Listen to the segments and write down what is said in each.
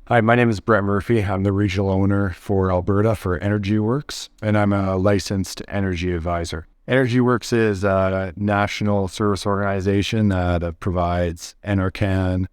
Hi, my name is Brett Murphy. I'm the regional owner for Alberta for Energy Werx, and I'm a licensed energy advisor. Energy Werx is a national service organization that provides EnerGuide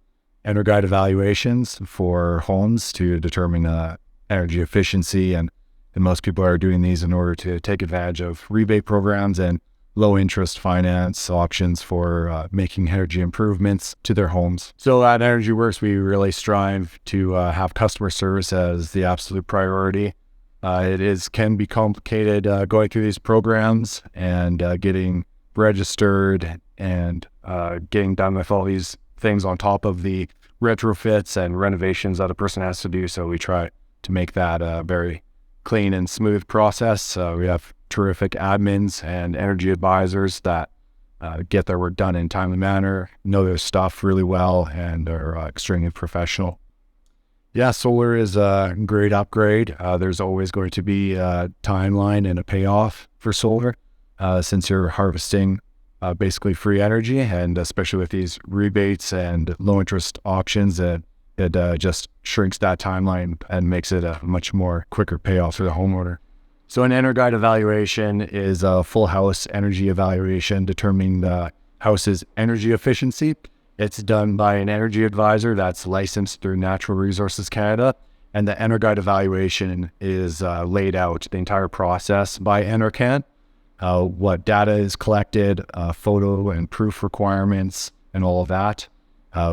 evaluations for homes to determine energy efficiency, and most people are doing these in order to take advantage of rebate programs and low interest finance options for making energy improvements to their homes. So at Energy Werx, we really strive to have customer service as the absolute priority. It can be complicated going through these programs and getting registered and getting done with all these things on top of the retrofits and renovations that a person has to do. So we try to make that a very clean and smooth process. We have terrific admins and energy advisors that get their work done in a timely manner, know their stuff really well, and are extremely professional. Yeah, solar is a great upgrade. There's always going to be a timeline and a payoff for solar since you're harvesting basically free energy, and especially with these rebates and low interest options, it just shrinks that timeline and makes it a much more quicker payoff for the homeowner. So an EnerGuide evaluation is a full house energy evaluation determining the house's energy efficiency. It's done by an energy advisor that's licensed through Natural Resources Canada, and the EnerGuide evaluation is laid out, the entire process by Enercan, what data is collected, photo and proof requirements, and all of that.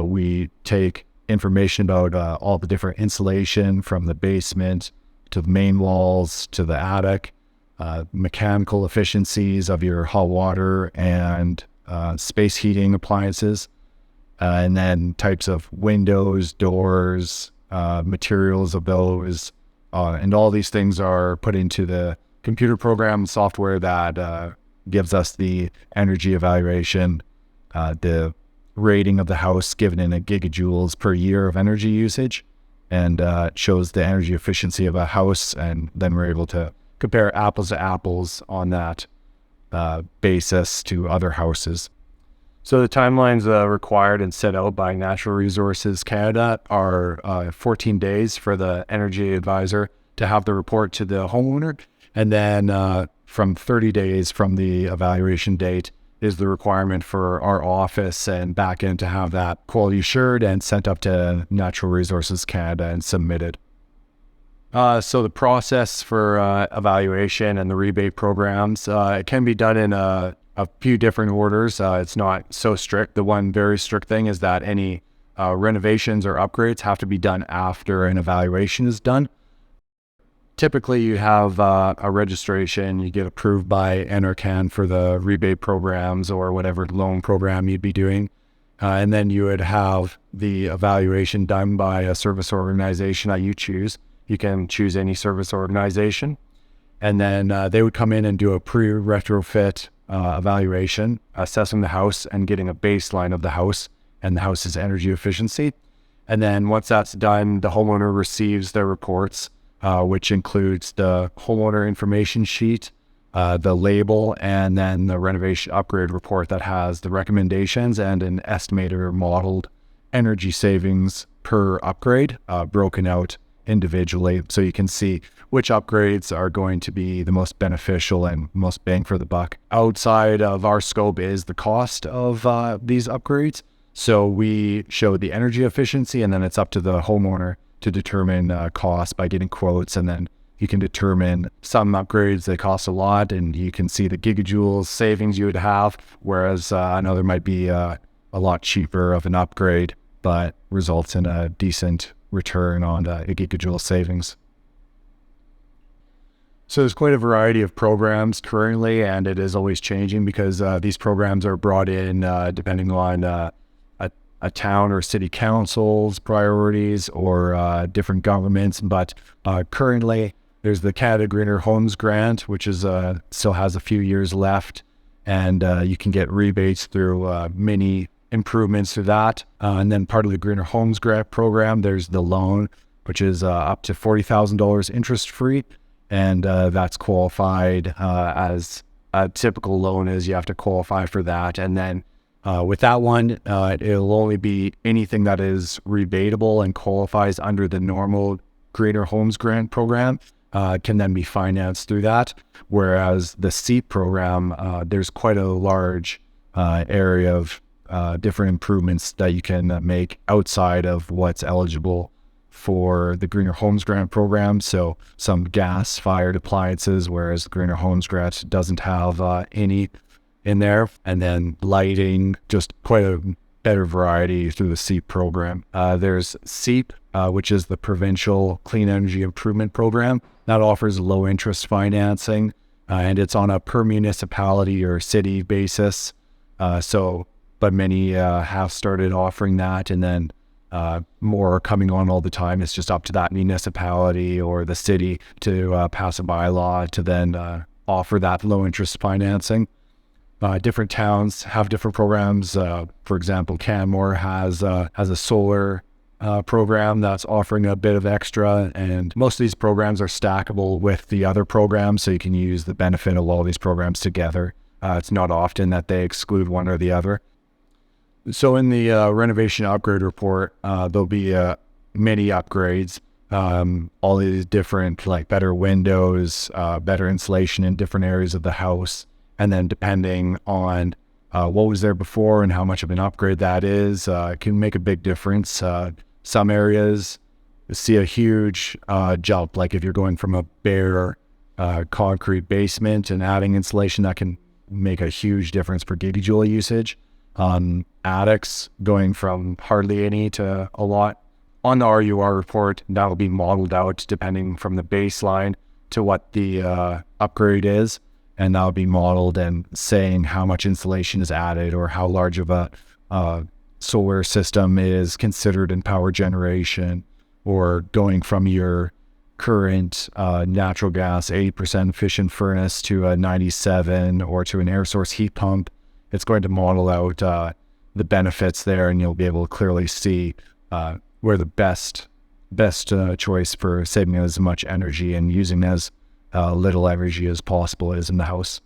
We take information about all the different insulation from the basement to the main walls to the attic, mechanical efficiencies of your hot water and space heating appliances, and then types of windows, doors, materials of those, and all these things are put into the computer program software that gives us the energy evaluation, the rating of the house given in a gigajoules per year of energy usage, and shows the energy efficiency of a house, and then we're able to compare apples to apples on that basis to other houses. So the timelines required and set out by Natural Resources Canada are 14 days for the energy advisor to have the report to the homeowner, and then from 30 days from the evaluation date is the requirement for our office and back end to have that quality assured and sent up to Natural Resources Canada and submitted. So the process for evaluation and the rebate programs, it can be done in a few different orders. It's not so strict. The one very strict thing is that any renovations or upgrades have to be done after an evaluation is done. Typically, you have a registration, you get approved by Enercan for the rebate programs or whatever loan program you'd be doing. And then you would have the evaluation done by a service organization that you choose. You can choose any service organization. And then they would come in and do a pre-retrofit evaluation, assessing the house and getting a baseline of the house and the house's energy efficiency. And then once that's done, the homeowner receives their reports, which includes the homeowner information sheet, the label, and then the renovation upgrade report that has the recommendations and an estimated or modeled energy savings per upgrade, broken out individually, so you can see which upgrades are going to be the most beneficial and most bang for the buck. Outside of our scope is the cost of these upgrades. So we show the energy efficiency, and then it's up to the homeowner to determine cost by getting quotes, and then you can determine some upgrades that cost a lot, and you can see the gigajoules savings you would have, whereas another might be a lot cheaper of an upgrade, but results in a decent return on a gigajoule savings. So there's quite a variety of programs currently, and it is always changing because these programs are brought in depending on a town or city council's priorities or different governments. But currently there's the Canada Greener Homes Grant, which is still has a few years left, and you can get rebates through many improvements to that. And then part of the Greener Homes Grant program, there's the loan, which is up to $40,000 interest free. And that's qualified as a typical loan is. You have to qualify for that. And then With that one, it'll only be anything that is rebatable and qualifies under the normal Greener Homes Grant program can then be financed through that. Whereas the CEIP program, there's quite a large area of different improvements that you can make outside of what's eligible for the Greener Homes Grant program. So some gas-fired appliances, whereas the Greener Homes Grant doesn't have any in there. And then lighting, just quite a better variety through the CEIP program. There's CEIP, which is the Provincial Clean Energy Improvement Program. That offers low interest financing, and it's on a per municipality or city basis. But many have started offering that, and then more are coming on all the time. It's just up to that municipality or the city to pass a bylaw to then offer that low interest financing. Different towns have different programs. For example, Canmore has a solar program that's offering a bit of extra, and most of these programs are stackable with the other programs, so you can use the benefit of all these programs together. It's not often that they exclude one or the other. So in the renovation upgrade report, there'll be many upgrades, all these different, like better windows, better insulation in different areas of the house. And then depending on what was there before and how much of an upgrade that is, it can make a big difference. Some areas see a huge jump, like if you're going from a bare concrete basement and adding insulation, that can make a huge difference for gigajoule usage. Attics going from hardly any to a lot. On the RUR report, that'll be modeled out depending from the baseline to what the upgrade is. And that'll be modeled and saying how much insulation is added or how large of a solar system is considered in power generation, or going from your current natural gas 80% efficient furnace to a 97 or to an air source heat pump. It's going to model out the benefits there, and you'll be able to clearly see where the best choice for saving as much energy and using as little energy as possible is in the house.